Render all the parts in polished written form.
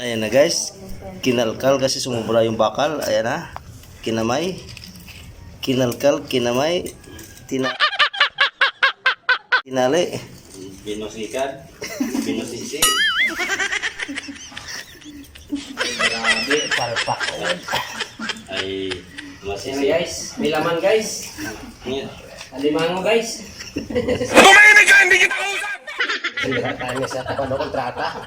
Ayan na guys, kinalkal kasi sumubra yung bakal. Ayan na, kinamay, kinalkal, kinamay, tinali. Binusikan, binusisi. Grabe, palpak. Ay, masisi. Guys, may laman guys. Alimango guys. Tumahimik ka! Hindi kita kausap! Tayo sa tapad ng kontrata.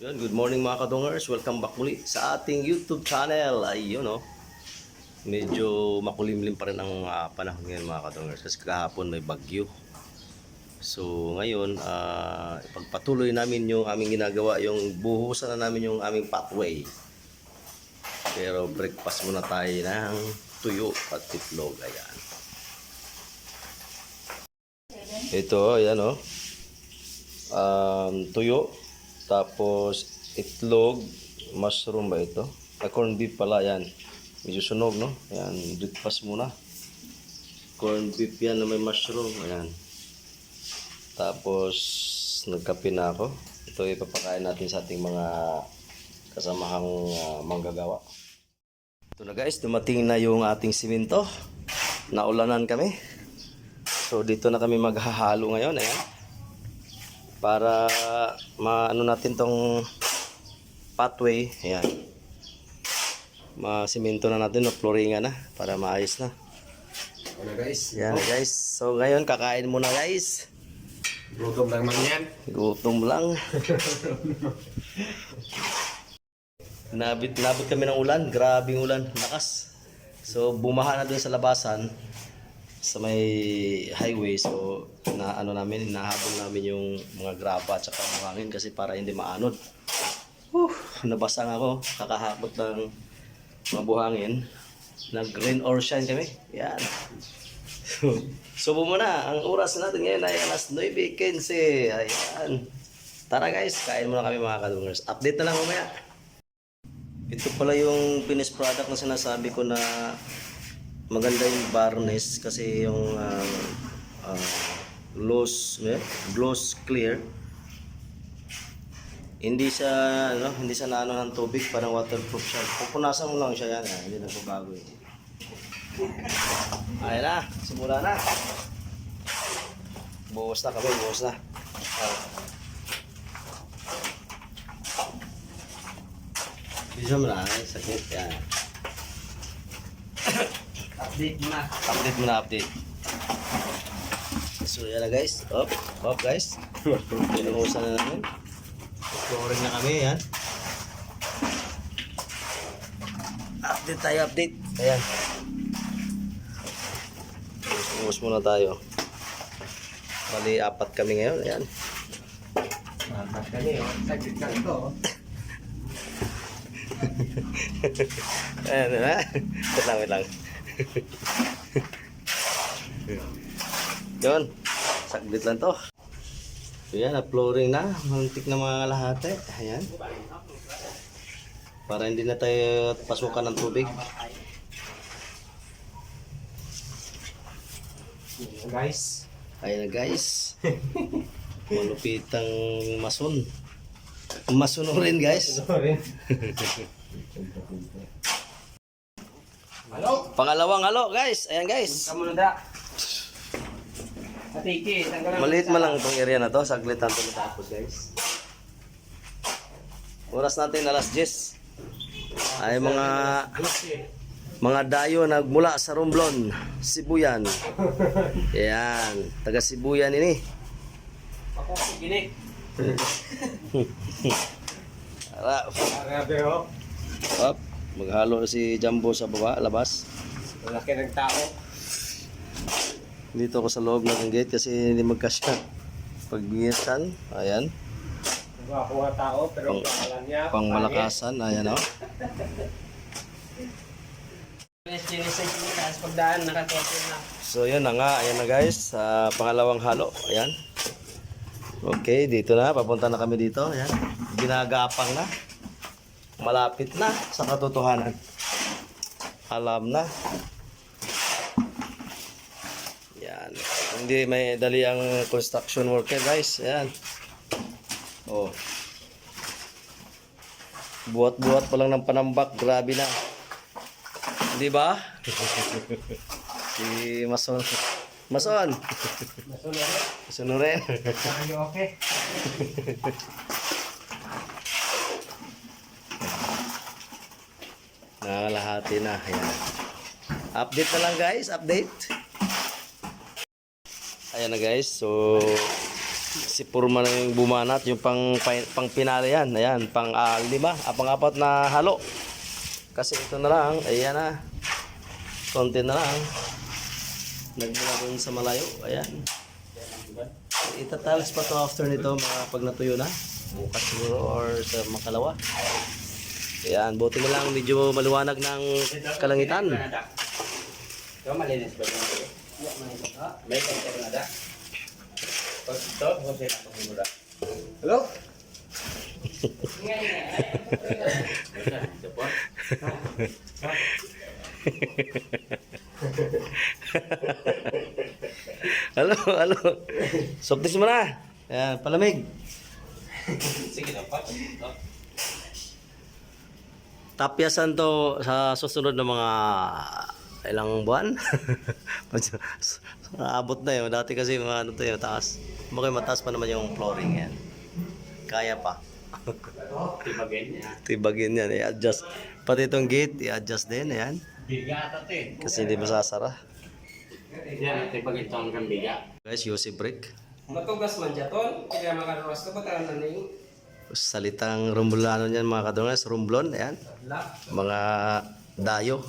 Yun, good morning mga kadongers. Welcome back muli sa ating YouTube channel. Ayun oh. Medyo makulimlim pa rin ang panahon ngayon mga kadongers kasi kahapon may bagyo. So ngayon, ipagpatuloy namin yung aming ginagawa, yung buhusan na namin yung aming pathway. Pero breakfast muna tayo ng tuyo at itlog. Ayan. Ito, ayan oh. Tuyo. Tapos itlog, mushroom ba ito? Corn beef pala yan. Medyo sunog no? Ayan, breakfast muna. Corn beef yan na may mushroom. Ayan. Tapos nagkape na ako. Ito ipapakain natin sa ating mga kasamahang manggagawa. Ito na guys, dumating na yung ating simento. Naulanan kami. So dito na kami maghahalo ngayon. Ayan. Para maano natin tong pathway, ayan. Masimento na natin, floringan na para maayos na. Ano guys? Yan guys. So ngayon kakain muna guys. Gutom lang man yan. Gutom lang. Nabit kami ng ulan, grabing ulan, lakas. So bumaha na dun sa labasan sa may highway, so nahabol namin yung mga graba at saka buhangin kasi para hindi maanod. Nabasa nga ako kakahakot ng mga buhangin. Nag rain or shine kami. Yan. Subo mo na. Ang oras natin ngayon ay alas 9:15. Ayan. Tara guys, kain muna kami mga kadungers. Update na lang mamaya. Ito pala yung finished product na sinasabi ko na maganda yung varnish kasi yung gloss clear. Hindi siya naano ng tubig, parang waterproof siya. Pupunasan mo lang siya yan, hindi nagbabago eh. Ayan na, simula na. Buhos na kami, buhos na. Bisa mo na, sakit yan. Update mo na. Update muna, update. So yan na guys. Up guys. Pinuhusan na namin. Flooring na kami, yan. Update tayo, update. Ayan. Buhos muna tayo. Bali, 4 kami ngayon. Ayan. Apat kami, saglit lang ito. Ayan na. Wait lang. Yun, saglit lang to. So yan, flooring na, mantik na mga kalahati. Ayan. Para hindi na tayo pasukan ng tubig. Guys. Ayan na guys. Malupitang mason. Mason rin guys. Halo? Pangalawang halo guys. Ayan guys. Kamu na. Atiki, tanggalan. Maliit man lang itong area na to. Saglit lang ito matapos guys. Oras natin alas 10. Ay mga dayo nagmula sa Romblon, Sibuyan. Ayan, taga Sibuyan ini. Ako si Ginik. Grabe ho. Up, maghalo si Jumbo sa baba, labas. Malaki ng tao. Dito ako sa loob ng gate kasi hindi magkasya. Pagbiyasan, ayan. Ako nga tao pero pangalan niya. Pang malakasan, ayan o. Pagdaan, nakatotin na. So yun na nga, ayan na guys, pangalawang halo, ayan. Okay, dito na, papunta na kami dito, ayan. Ginagapang na. Malapit na sa katotohanan. Alam na. Yan. Hindi may dali ang construction worker guys. Ayan. Oh. Buhat-buhat pa lang ng panambak. Grabe na. Di ba? Si Mason. Mason. Mason rin. Okay. Nakalahati na. Ayan. Update na lang guys. Update. Ayan na guys. So, si Purman na yung bumanat. Yung pang pinali yan. Ayan. Pang-apat na halo. Kasi ito na lang. Ayan na. Konti na lang. Nagmula dun sa malayo. Ayan. Itatalis pa to after nito mga pag natuyo na. Bukas siguro or sa makalawa. Ayan, buti na lang medyo maliwanag ng kalangitan. Ito, malinis ba ito? May kaya na da. Pag ito, kasi nakapagmula. Hello? Ito po. Halo. Soktis mo na. Ayan, palamig. Sige na pa. Tapyasan to sa susunod na mga ilang buwan. Abot na yun. Dati kasi mga ano to yun, taas. Mataas pa naman yung flooring yan. Kaya pa. Tibagin niya. Tibagin yan. I-adjust. Pati itong gate, i-adjust din. Ayan. Biga ito eh. Kasi hindi masasara. Yan, tibagin ito hanggang biga. Guys, use brick. Matugas man jaton. Kaya makaruwas ka ba tayo na ning? Salitang Rumblano niyan mga kadungas. Rumblon. Ayan. Mga dayo.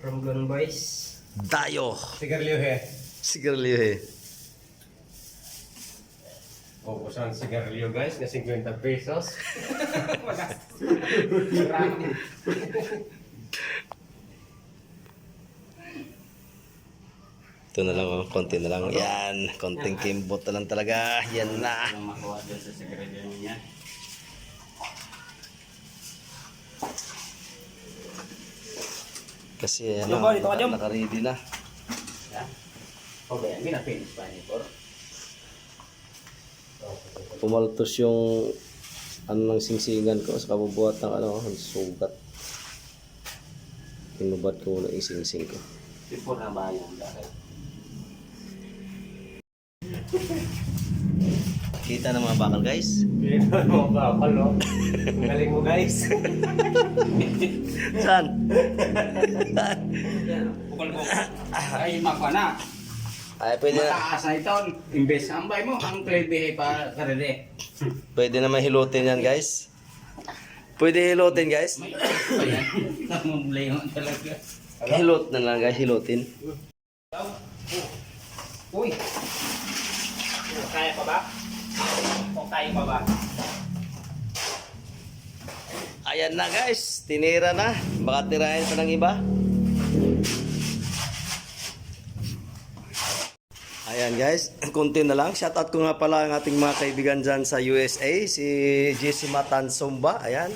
Romblon boys. Dayo. Sigarilyo he. Sigarilyo eh. Ubusan sigarilyo guys na 50 pesos. Ito na lang, oh. Konti na lang. Yan. Konting kimbot na lang talaga. Yan na. Ang makuha dyan sa sigarilyo niya. Kasi ano, naka-ready na. Yan. Okay, ang gina-finish pa niya po. Pumaltos yung ano ng singsingan ko sa kabubuhat ng ano, sugat. Pinubad ko muna yung singsing ko. Before na ba yan dahil? Kita ng mga bakal guys. Ito mo bakal no. Ang galing mo guys. Saan? Bukal ko. Ay, mako na. Ay, pwede na, Mataas na ito. Imbes ambay mo, ang klebihe pa karere. pwede na mahilutin yan guys. Pwede hilutin guys. May pa yan. Namumulay mo talaga. Hilot na lang guys, hilutin. Uy. Kaya pa ba? O kaya pa ba? Ayan na guys, tinira na. Baka tirahin pa ng iba. Ayan guys, konti na lang. Shoutout ko nga pala ang ating mga kaibigan dyan sa USA, si JC Matan Sumba. Ayan.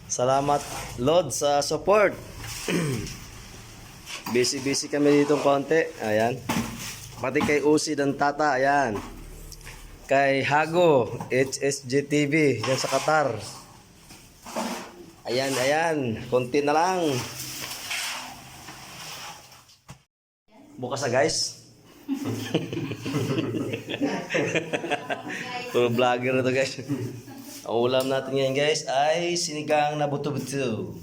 Salamat Lord sa support. Busy kami dito konti. Ayan. Pati kay Usi ng Tata. Ayan. Kay Hago, HSG TV, yan sa Qatar. Ayan. Konti na lang. Bukas na guys. Puro vlogger na to guys. Ang ulam natin ngayon guys ay sinigang na buto-buto.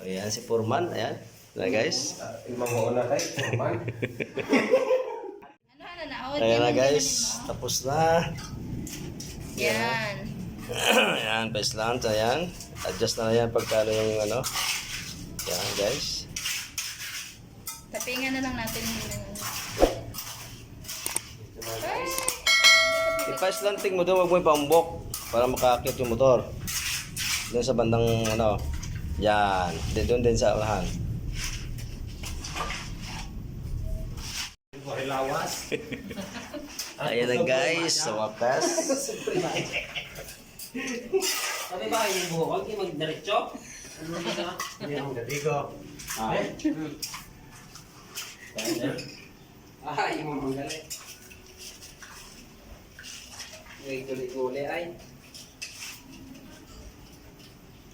Ayan si Purman. Ayan. Na guys. Mamuuna tayo. Purman. Ayan na guys. Tapos na. Yan. Ayan. Best lunch. Ayan. Adjust na yan pagkano yung ano. Ayan guys. Tapingan na lang natin yung Ipa-slanting mo doon. Huwag mo ipambok. Para makakit yung motor. Doon sa bandang ano. Yan. Doon din sa ulahan. Lawas. Ayan na guys. Sa wakas. Sabi ba yung buhok? Huwag yung magdiretso? Ini ang gabi ko. Ay. Ay, yung mga galit. May guli-guli ay.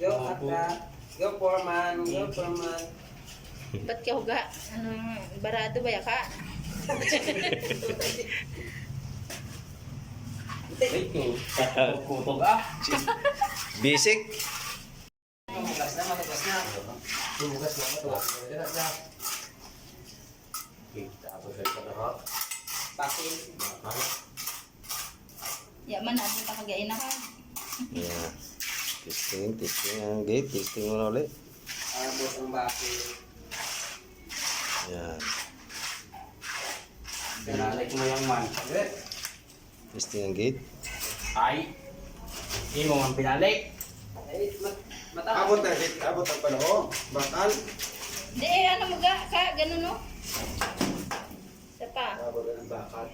Go, Ata. Go, Foreman. Go, Foreman. Ba't ka huga? Anong barado ba ya ka? Ito. Kutog ah. Basic. Matugas na, matugas na. Tumugas na, matugas na. Tapos ay pagkakak. Pakin. Yaman na, di pa kagain na ka. Yeah. Testing ang gate. Testing mo na ulit. Abot ang bakin. Yan. Pinalik mo yung man. Testing ang gate. Ay. Hindi mo man pinalik. Ay, mataas. Abot ang panahon. Bakal. Di, ano mo ga? Ka, ganun no? Isa pa. Abot ang bakal.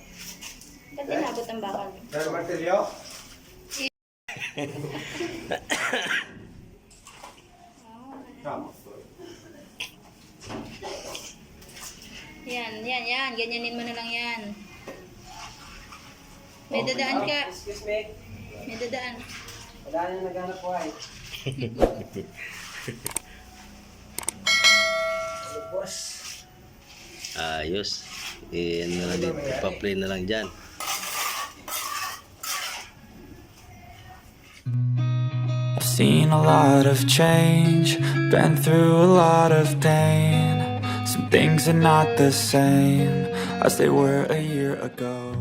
Ba't inabot ang bakal? Dahil martilyo. Tama. Yan. Ganyanin mo na lang yan. May dadaan ka. Excuse me. May dadaan. Wala na naghanap po ay. Ano, boss? Ayos. Ipa-play na lang dyan. I've seen a lot of change, been through a lot of pain. Some things are not the same as they were a year ago.